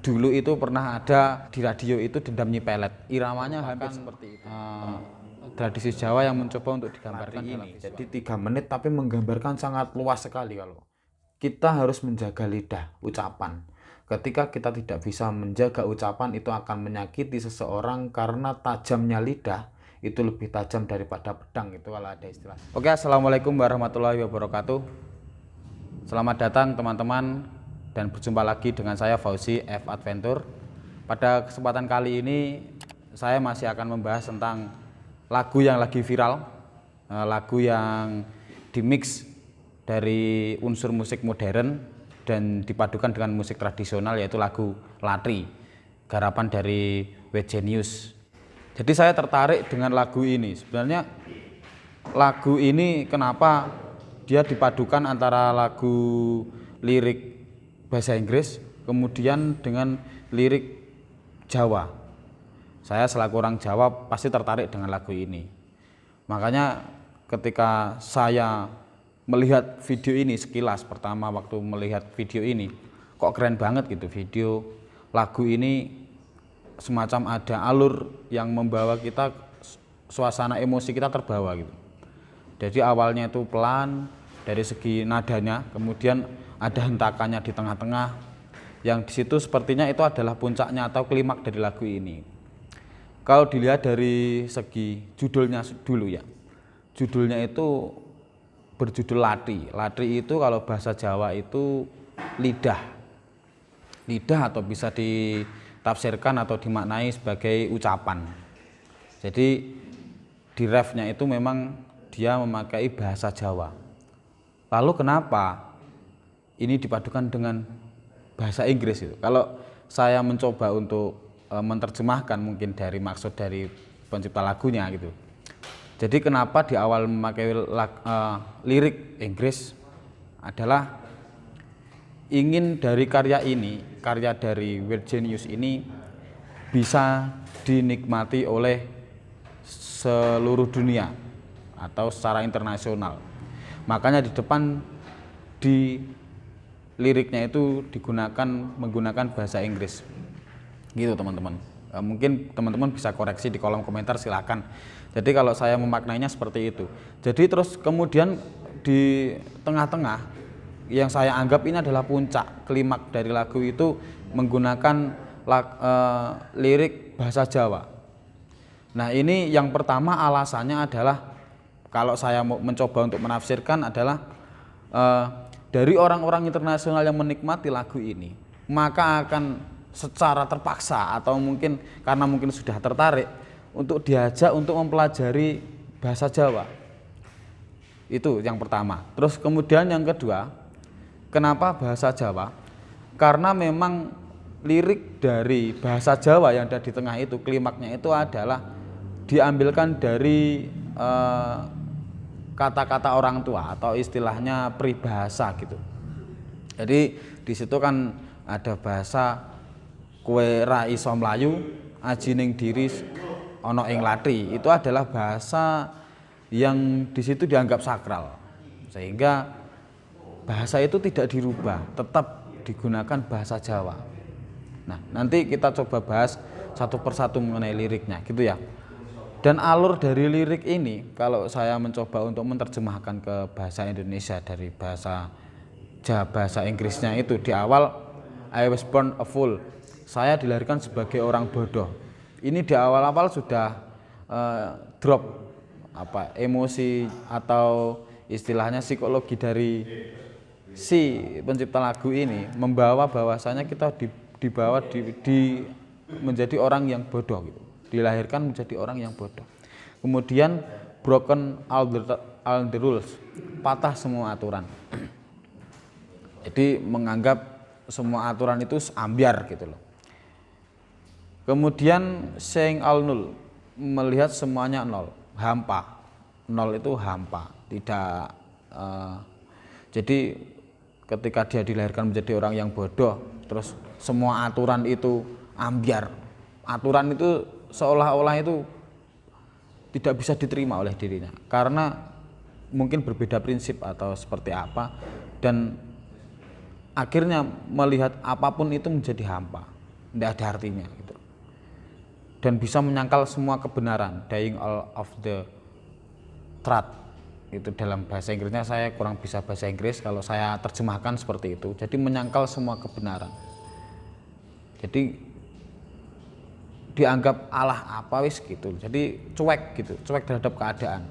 dulu itu pernah ada di radio itu Dendam Nyi Pelet. Iramanya hampir seperti itu. Tradisi Jawa yang mencoba untuk digambarkan ini. Jadi 3 menit tapi menggambarkan sangat luas sekali. Kalau kita harus menjaga lidah, ucapan. Ketika kita tidak bisa menjaga ucapan, itu akan menyakiti seseorang karena tajamnya lidah itu lebih tajam daripada pedang, itu kalau ada istilah. Oke, assalamualaikum warahmatullahi wabarakatuh. Selamat datang teman-teman dan berjumpa lagi dengan saya Fauzi F Adventure. Pada kesempatan kali ini saya masih akan membahas tentang lagu yang lagi viral, lagu yang dimix dari unsur musik modern dan dipadukan dengan musik tradisional, yaitu lagu Latri, garapan dari W Genius. Jadi saya tertarik dengan lagu ini. Sebenarnya lagu ini kenapa dia dipadukan antara lagu lirik bahasa Inggris kemudian dengan lirik Jawa. Saya selaku orang Jawa pasti tertarik dengan lagu ini. Makanya ketika saya melihat video ini sekilas, pertama waktu melihat video ini, kok keren banget gitu video lagu ini, semacam ada alur yang membawa kita, suasana emosi kita terbawa gitu. Jadi awalnya itu pelan dari segi nadanya, kemudian ada hentakannya di tengah-tengah, yang disitu sepertinya itu adalah puncaknya atau klimaks dari lagu ini. Kalau dilihat dari segi judulnya dulu ya, judulnya itu berjudul Latri. Latri itu kalau bahasa Jawa itu lidah, lidah atau bisa ditafsirkan atau dimaknai sebagai ucapan. Jadi di refnya itu memang dia memakai bahasa Jawa. Lalu kenapa ini dipadukan dengan bahasa Inggris itu? Kalau saya mencoba untuk menerjemahkan mungkin dari maksud dari pencipta lagunya gitu. Jadi kenapa di awal memakai lirik Inggris adalah ingin dari karya ini, karya dari W Genius ini bisa dinikmati oleh seluruh dunia atau secara internasional. Makanya di depan di liriknya itu menggunakan bahasa Inggris gitu teman-teman. Mungkin teman-teman bisa koreksi di kolom komentar, silakan. Jadi kalau saya memaknainya seperti itu. Jadi terus kemudian di tengah-tengah yang saya anggap ini adalah puncak klimaks dari lagu itu menggunakan lirik bahasa Jawa. Nah ini yang pertama alasannya adalah, kalau saya mau mencoba untuk menafsirkan adalah dari orang-orang internasional yang menikmati lagu ini, maka akan secara terpaksa atau mungkin karena mungkin sudah tertarik untuk diajak untuk mempelajari bahasa Jawa. Itu yang pertama. Terus kemudian yang kedua, kenapa bahasa Jawa? Karena memang lirik dari bahasa Jawa yang ada di tengah itu, klimaksnya itu adalah diambilkan dari kata-kata orang tua atau istilahnya peribahasa gitu. Jadi di situ kan ada bahasa kowe ra iso mlayu aji ning diri ana ing latri. Itu adalah bahasa yang di situ dianggap sakral. Sehingga bahasa itu tidak dirubah, tetap digunakan bahasa Jawa. Nah, nanti kita coba bahas satu persatu mengenai liriknya gitu ya. Dan alur dari lirik ini kalau saya mencoba untuk menerjemahkan ke bahasa Indonesia dari bahasa Inggrisnya itu, di awal I was born a fool, saya dilahirkan sebagai orang bodoh. Ini di awal-awal sudah drop emosi atau istilahnya psikologi dari si pencipta lagu ini, membawa bahwasanya kita dibawa menjadi orang yang bodoh gitu. Dilahirkan menjadi orang yang bodoh. Kemudian broken all the rules, patah semua aturan. Jadi menganggap semua aturan itu ambiar gitu loh. Kemudian seeing all null, melihat semuanya nol, hampa. Nol itu hampa, tidak jadi ketika dia dilahirkan menjadi orang yang bodoh, terus semua aturan itu ambiar. Aturan itu seolah-olah itu tidak bisa diterima oleh dirinya karena mungkin berbeda prinsip atau seperti apa, dan akhirnya melihat apapun itu menjadi hampa. tidak ada artinya gitu. Dan bisa menyangkal semua kebenaran, dying all of the truth. Itu dalam bahasa Inggrisnya, saya kurang bisa bahasa Inggris, kalau saya terjemahkan seperti itu. Jadi menyangkal semua kebenaran. Jadi dianggap Allah apa wis gitu. Jadi cuek gitu, cuek terhadap keadaan.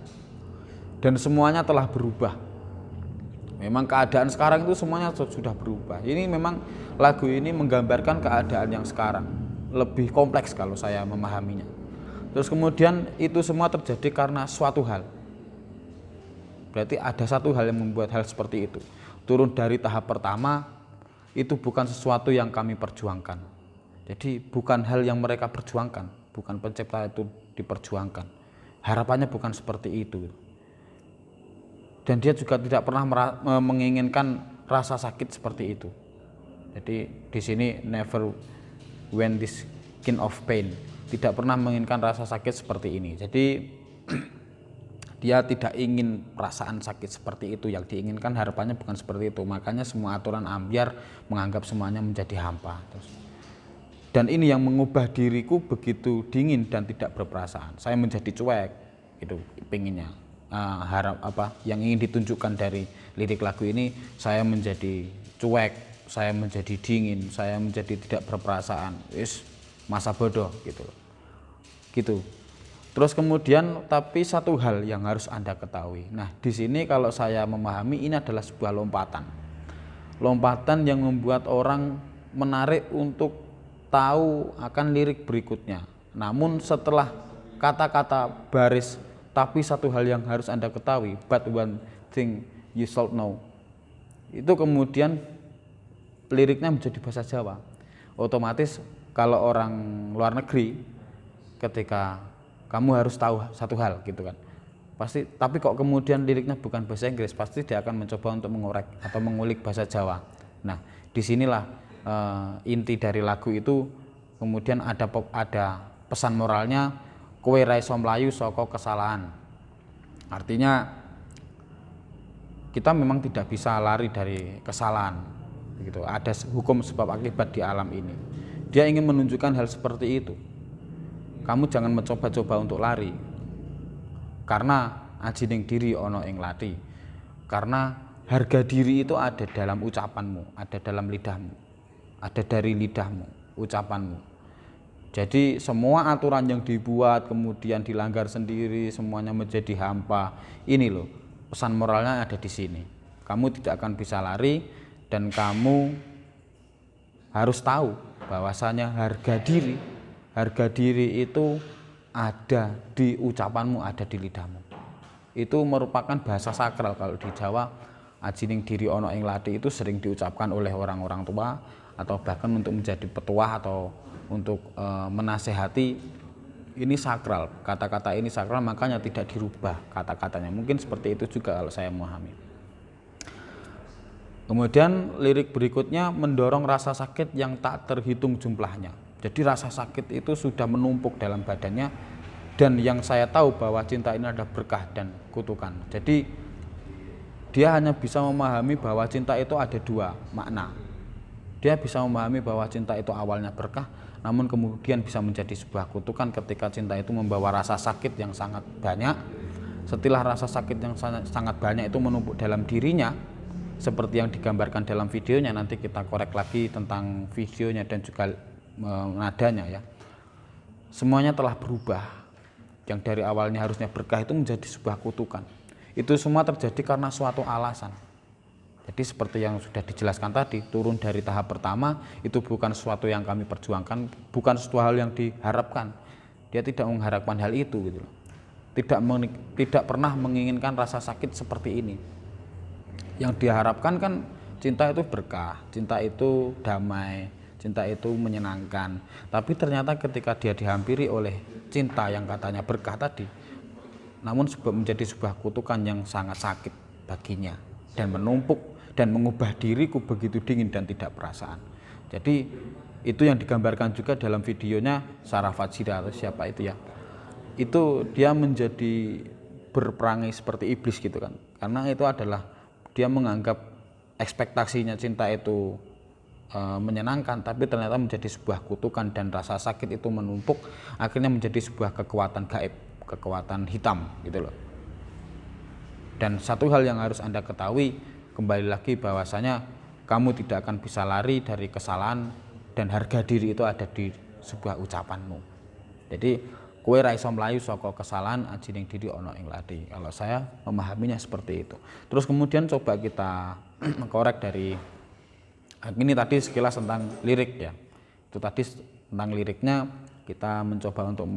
Dan semuanya telah berubah. Memang keadaan sekarang itu semuanya sudah berubah. Ini memang lagu ini menggambarkan keadaan yang sekarang. Lebih kompleks kalau saya memahaminya. Terus kemudian itu semua terjadi karena suatu hal. Berarti ada satu hal yang membuat hal seperti itu. Turun dari tahap pertama, itu bukan sesuatu yang kami perjuangkan. Jadi bukan hal yang mereka perjuangkan, bukan pencipta itu diperjuangkan. Harapannya bukan seperti itu. Dan dia juga tidak pernah menginginkan rasa sakit seperti itu. Jadi di sini never when this kind of pain, tidak pernah menginginkan rasa sakit seperti ini. Jadi dia tidak ingin perasaan sakit seperti itu, yang diinginkan harapannya bukan seperti itu. Makanya semua aturan ambyar menganggap semuanya menjadi hampa. Dan ini yang mengubah diriku begitu dingin dan tidak berperasaan. Saya menjadi cuek, itu pinginnya. Yang ingin ditunjukkan dari lirik lagu ini, saya menjadi cuek, saya menjadi dingin, saya menjadi tidak berperasaan. Masa bodoh gitu. Terus kemudian, tapi satu hal yang harus Anda ketahui. Nah, di sini kalau saya memahami ini adalah sebuah lompatan. Lompatan yang membuat orang menarik untuk tahu akan lirik berikutnya. Namun setelah kata-kata baris, tapi satu hal yang harus Anda ketahui, but one thing you should know, itu kemudian liriknya menjadi bahasa Jawa. Otomatis kalau orang luar negeri, ketika kamu harus tahu satu hal gitu kan, pasti, tapi kok kemudian liriknya bukan bahasa Inggris, pasti dia akan mencoba untuk mengorek atau mengulik bahasa Jawa. Nah, disinilah inti dari lagu itu. Kemudian ada pesan moralnya, kowe ra iso mlayu saka kesalahan. Artinya kita memang tidak bisa lari dari kesalahan gitu. Ada hukum sebab akibat di alam ini. Dia ingin menunjukkan hal seperti itu. Kamu jangan mencoba-coba untuk lari, karena ajining diri ono ing lati. Karena harga diri itu ada dalam ucapanmu, ada dalam lidahmu, ada dari lidahmu, ucapanmu. Jadi semua aturan yang dibuat kemudian dilanggar sendiri, semuanya menjadi hampa. Ini loh pesan moralnya ada di sini. Kamu tidak akan bisa lari, dan kamu harus tahu bahwasanya harga diri itu ada di ucapanmu, ada di lidahmu. Itu merupakan bahasa sakral. Kalau di Jawa, ajining diri ono ing lati itu sering diucapkan oleh orang-orang tua, atau bahkan untuk menjadi petuah atau untuk menasehati. Ini sakral, kata-kata ini sakral, makanya tidak dirubah kata-katanya. Mungkin seperti itu juga kalau saya memahami. Kemudian lirik berikutnya mendorong rasa sakit yang tak terhitung jumlahnya. Jadi rasa sakit itu sudah menumpuk dalam badannya, dan yang saya tahu bahwa cinta ini adalah berkah dan kutukan. Jadi dia hanya bisa memahami bahwa cinta itu ada dua makna. Dia bisa memahami bahwa cinta itu awalnya berkah, namun kemudian bisa menjadi sebuah kutukan ketika cinta itu membawa rasa sakit yang sangat banyak. Setelah rasa sakit yang sangat banyak itu menumpuk dalam dirinya, seperti yang digambarkan dalam videonya, nanti kita korek lagi tentang videonya dan juga nadanya ya. Semuanya telah berubah. Yang dari awalnya harusnya berkah itu menjadi sebuah kutukan. Itu semua terjadi karena suatu alasan. Jadi seperti yang sudah dijelaskan tadi, turun dari tahap pertama itu bukan sesuatu yang kami perjuangkan, bukan sesuatu hal yang diharapkan. Dia tidak mengharapkan hal itu gitu loh. Tidak pernah menginginkan rasa sakit seperti ini. Yang diharapkan kan cinta itu berkah, cinta itu damai, cinta itu menyenangkan. Tapi ternyata ketika dia dihampiri oleh cinta yang katanya berkah tadi, namun menjadi sebuah kutukan yang sangat sakit baginya, dan menumpuk dan mengubah diriku begitu dingin dan tidak perasaan. Jadi itu yang digambarkan juga dalam videonya Sarah Fajira atau siapa itu ya. Itu dia menjadi berperangai seperti iblis gitu kan. Karena itu adalah dia menganggap ekspektasinya cinta itu menyenangkan, tapi ternyata menjadi sebuah kutukan dan rasa sakit itu menumpuk, akhirnya menjadi sebuah kekuatan gaib, kekuatan hitam gitu loh. Dan satu hal yang harus Anda ketahui, kembali lagi bahwasanya kamu tidak akan bisa lari dari kesalahan, dan harga diri itu ada di sebuah ucapanmu. Jadi kowe ra iso mlayu saka kesalahan, ajining diri ana ing lati. Kalau saya memahaminya seperti itu. Terus kemudian coba kita korek dari ini tadi sekilas tentang lirik ya. Itu tadi tentang liriknya kita mencoba untuk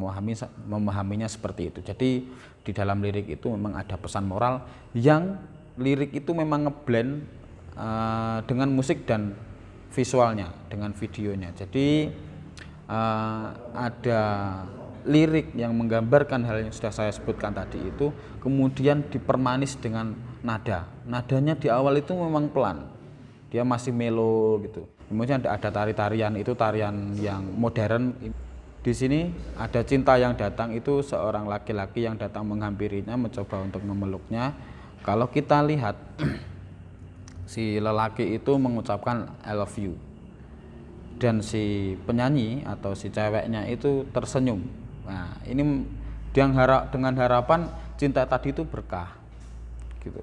memahaminya seperti itu. Jadi di dalam lirik itu memang ada pesan moral yang lirik itu memang ngeblend dengan musik dan visualnya, dengan videonya. Jadi ada lirik yang menggambarkan hal yang sudah saya sebutkan tadi itu, kemudian dipermanis dengan nada. Nadanya di awal itu memang pelan, dia masih melo gitu. Kemudian ada tarian itu tarian yang modern. Di sini ada cinta yang datang, itu seorang laki-laki yang datang menghampirinya, mencoba untuk memeluknya. Kalau kita lihat si lelaki itu mengucapkan I love you, dan si penyanyi atau si ceweknya itu tersenyum. Nah, ini dengan harapan cinta tadi itu berkah gitu.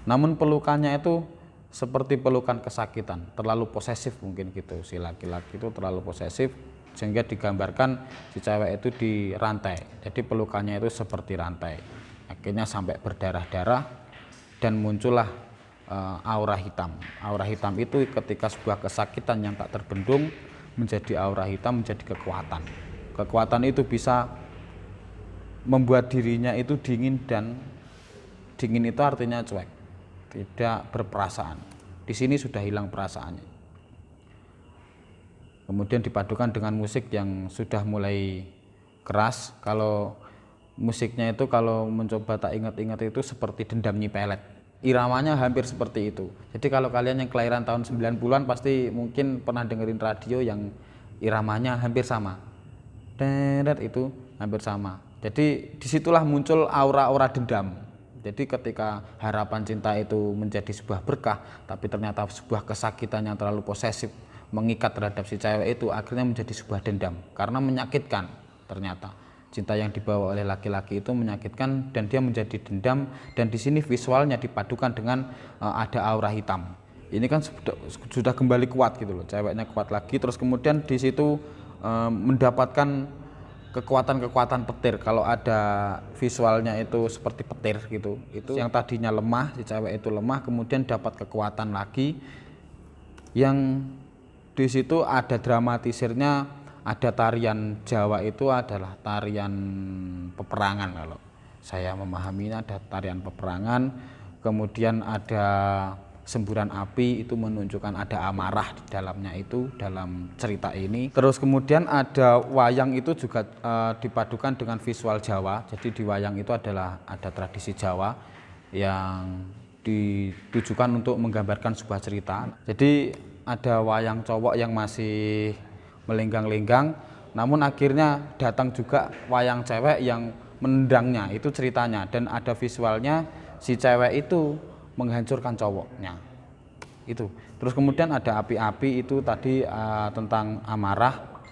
Namun pelukannya itu seperti pelukan kesakitan, terlalu posesif mungkin gitu. Si laki-laki itu terlalu posesif sehingga digambarkan si cewek itu dirantai. Jadi pelukannya itu seperti rantai. Akhirnya sampai berdarah-darah dan muncullah aura hitam. Aura hitam itu ketika sebuah kesakitan yang tak terbendung menjadi aura hitam, menjadi kekuatan. Kekuatan itu bisa membuat dirinya itu dingin, dan dingin itu artinya cuek, tidak berperasaan. Di sini sudah hilang perasaannya. Kemudian dipadukan dengan musik yang sudah mulai keras. Kalau musiknya itu kalau mencoba tak ingat-ingat itu seperti Dendam Nyi Pelet. Iramanya hampir seperti itu. Jadi kalau kalian yang kelahiran tahun 90-an pasti mungkin pernah dengerin radio yang iramanya hampir sama. Deret itu hampir sama. Jadi disitulah muncul aura-aura dendam. Jadi ketika harapan cinta itu menjadi sebuah berkah, tapi ternyata sebuah kesakitan yang terlalu posesif mengikat terhadap si cewek itu, akhirnya menjadi sebuah dendam karena menyakitkan. Ternyata cinta yang dibawa oleh laki-laki itu menyakitkan dan dia menjadi dendam. Dan di sini visualnya dipadukan dengan ada aura hitam. Ini kan sudah kembali kuat gitu loh, ceweknya kuat lagi. Terus kemudian di situ mendapatkan kekuatan-kekuatan petir. Kalau ada visualnya itu seperti petir gitu. Itu yang tadinya lemah, si cewek itu lemah, kemudian dapat kekuatan lagi. Yang di situ ada dramatisirnya, ada tarian Jawa itu adalah tarian peperangan. Kalau saya memahaminya ada tarian peperangan. Kemudian ada semburan api, itu menunjukkan ada amarah di dalamnya itu dalam cerita ini. Terus kemudian ada wayang, itu juga dipadukan dengan visual Jawa. Jadi di wayang itu ada tradisi Jawa yang ditujukan untuk menggambarkan sebuah cerita. Jadi ada wayang cowok yang masih melenggang-lenggang, namun akhirnya datang juga wayang cewek yang menendangnya, itu ceritanya. Dan ada visualnya si cewek itu menghancurkan cowoknya itu. Terus kemudian ada api-api, itu tadi tentang amarah.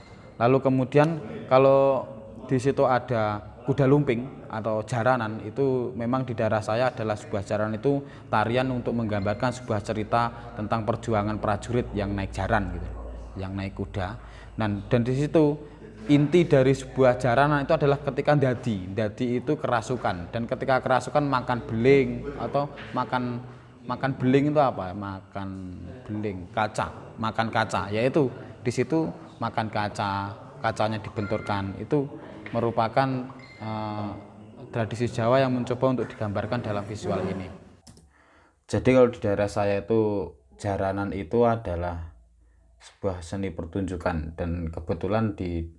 Lalu kemudian kalau di situ ada kuda lumping atau jaranan, itu memang di daerah saya adalah sebuah jaranan, itu tarian untuk menggambarkan sebuah cerita tentang perjuangan prajurit yang naik jaran gitu, yang naik kuda. Dan di situ inti dari sebuah jaranan itu adalah ketika dadi itu kerasukan, dan ketika kerasukan makan beling atau makan beling itu apa? Makan beling, makan kaca, yaitu di situ makan kacanya dibenturkan. Itu merupakan tradisi Jawa yang mencoba untuk digambarkan dalam visual ini. Jadi kalau di daerah saya itu jaranan itu adalah sebuah seni pertunjukan, dan kebetulan di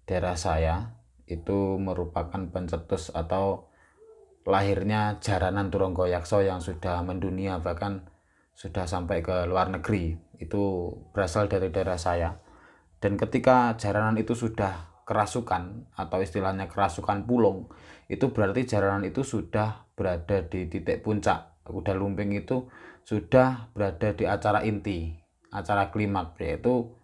daerah saya itu merupakan pencetus atau lahirnya jaranan Turangga-Yaksa yang sudah mendunia, bahkan sudah sampai ke luar negeri. Itu berasal dari daerah saya. Dan ketika jaranan itu sudah kerasukan atau istilahnya kerasukan pulung, itu berarti jaranan itu sudah berada di titik puncak. Kuda lumping itu sudah berada di acara inti. acara klimaks, yaitu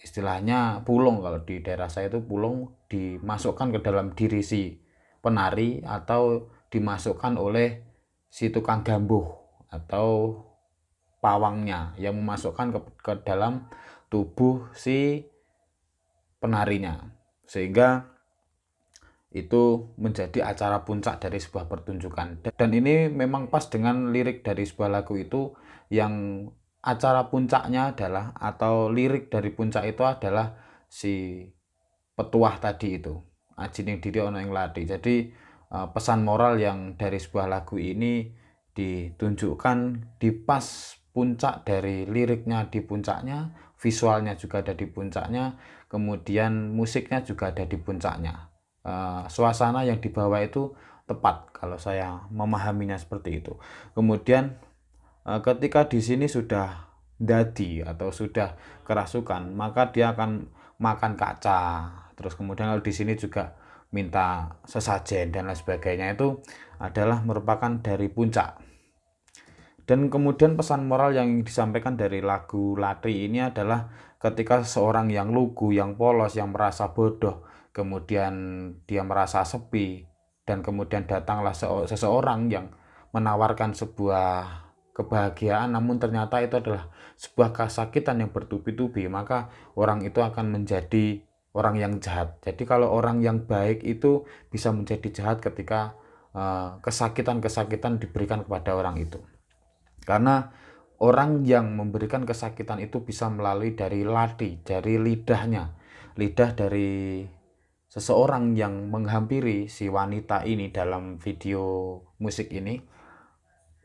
istilahnya pulung. Kalau di daerah saya itu pulung dimasukkan ke dalam diri si penari atau dimasukkan oleh si tukang gambuh atau pawangnya yang memasukkan ke dalam tubuh si penarinya, sehingga itu menjadi acara puncak dari sebuah pertunjukan. Dan ini memang pas dengan lirik dari sebuah lagu itu, yang acara puncaknya adalah, atau lirik dari puncak itu adalah si petuah tadi itu, ajining diri ono ing lati. Jadi pesan moral yang dari sebuah lagu ini ditunjukkan di pas puncak dari liriknya, di puncaknya, visualnya juga ada di puncaknya, kemudian musiknya juga ada di puncaknya. Suasana yang dibawa itu tepat kalau saya memahaminya seperti itu. Kemudian ketika di sini sudah dadi atau sudah kerasukan, maka dia akan makan kaca. Terus kemudian kalau di sini juga minta sesajen dan lain sebagainya, itu adalah merupakan dari puncak. Dan kemudian pesan moral yang disampaikan dari lagu Latri ini adalah ketika seorang yang lugu, yang polos, yang merasa bodoh, kemudian dia merasa sepi, dan kemudian datanglah seseorang yang menawarkan sebuah kebahagiaan, namun ternyata itu adalah sebuah kesakitan yang bertubi-tubi, maka orang itu akan menjadi orang yang jahat. Jadi kalau orang yang baik itu bisa menjadi jahat ketika kesakitan-kesakitan diberikan kepada orang itu. Karena orang yang memberikan kesakitan itu bisa melalui dari lati, dari lidahnya, lidah dari seseorang yang menghampiri si wanita ini dalam video musik ini,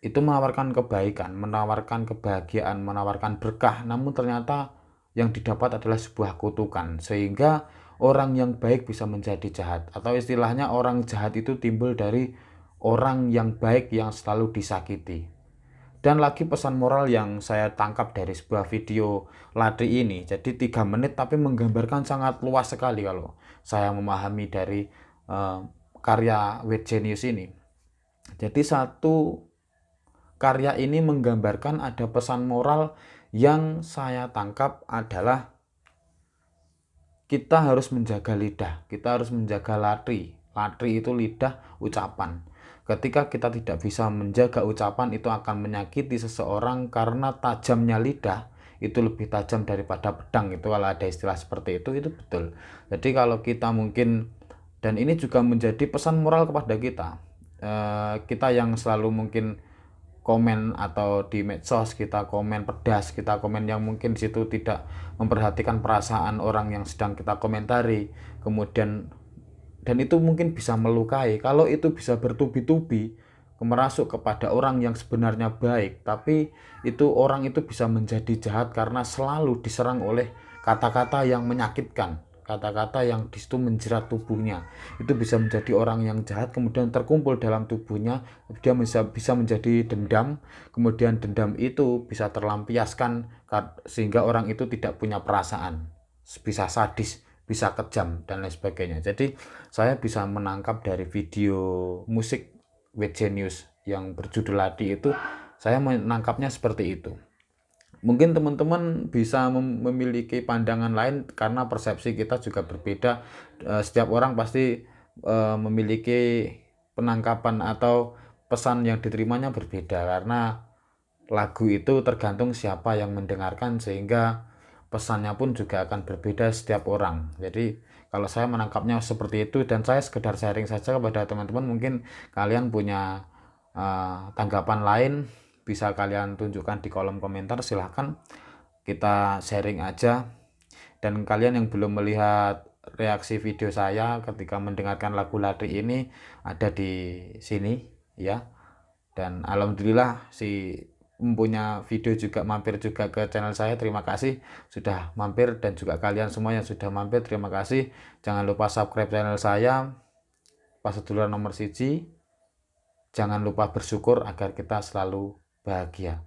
itu menawarkan kebaikan, menawarkan kebahagiaan, menawarkan berkah, namun ternyata yang didapat adalah sebuah kutukan, sehingga orang yang baik bisa menjadi jahat, atau istilahnya orang jahat itu timbul dari orang yang baik yang selalu disakiti. Dan lagi pesan moral yang saya tangkap dari sebuah video Latri ini, jadi 3 menit tapi menggambarkan sangat luas sekali kalau saya memahami dari karya Weird Genius ini. Jadi satu karya ini menggambarkan ada pesan moral yang saya tangkap adalah kita harus menjaga lidah, kita harus menjaga latri. Latri itu lidah, ucapan. Ketika kita tidak bisa menjaga ucapan, itu akan menyakiti seseorang karena tajamnya lidah itu lebih tajam daripada pedang. Itu kalau ada istilah seperti itu betul. Jadi kalau kita mungkin, dan ini juga menjadi pesan moral kepada kita, kita yang selalu mungkin komen atau di medsos kita komen pedas, kita komen yang mungkin di situ tidak memperhatikan perasaan orang yang sedang kita komentari, kemudian dan itu mungkin bisa melukai. Kalau itu bisa bertubi-tubi merasuk kepada orang yang sebenarnya baik, tapi itu orang itu bisa menjadi jahat karena selalu diserang oleh kata-kata yang menyakitkan, kata-kata yang di situ menjerat tubuhnya. Itu bisa menjadi orang yang jahat, kemudian terkumpul dalam tubuhnya, dia bisa menjadi dendam, kemudian dendam itu bisa terlampiaskan sehingga orang itu tidak punya perasaan, bisa sadis, bisa kejam dan lain sebagainya. Jadi saya bisa menangkap dari video musik Weird Genius yang berjudul Lati itu, saya menangkapnya seperti itu. Mungkin teman-teman bisa memiliki pandangan lain karena persepsi kita juga berbeda. Setiap orang pasti memiliki penangkapan atau pesan yang diterimanya berbeda, karena lagu itu tergantung siapa yang mendengarkan, sehingga pesannya pun juga akan berbeda setiap orang. Jadi kalau saya menangkapnya seperti itu, dan saya sekedar sharing saja kepada teman-teman. Mungkin kalian punya tanggapan lain, bisa kalian tunjukkan di kolom komentar, silahkan kita sharing aja. Dan kalian yang belum melihat reaksi video saya ketika mendengarkan lagu Latri ini, ada di sini ya. Dan alhamdulillah si mempunyai video juga mampir juga ke channel saya. Terima kasih sudah mampir, dan juga kalian semua yang sudah mampir, terima kasih. Jangan lupa subscribe channel saya, Paseduluran nomor 1. Jangan lupa bersyukur agar kita selalu bahagia.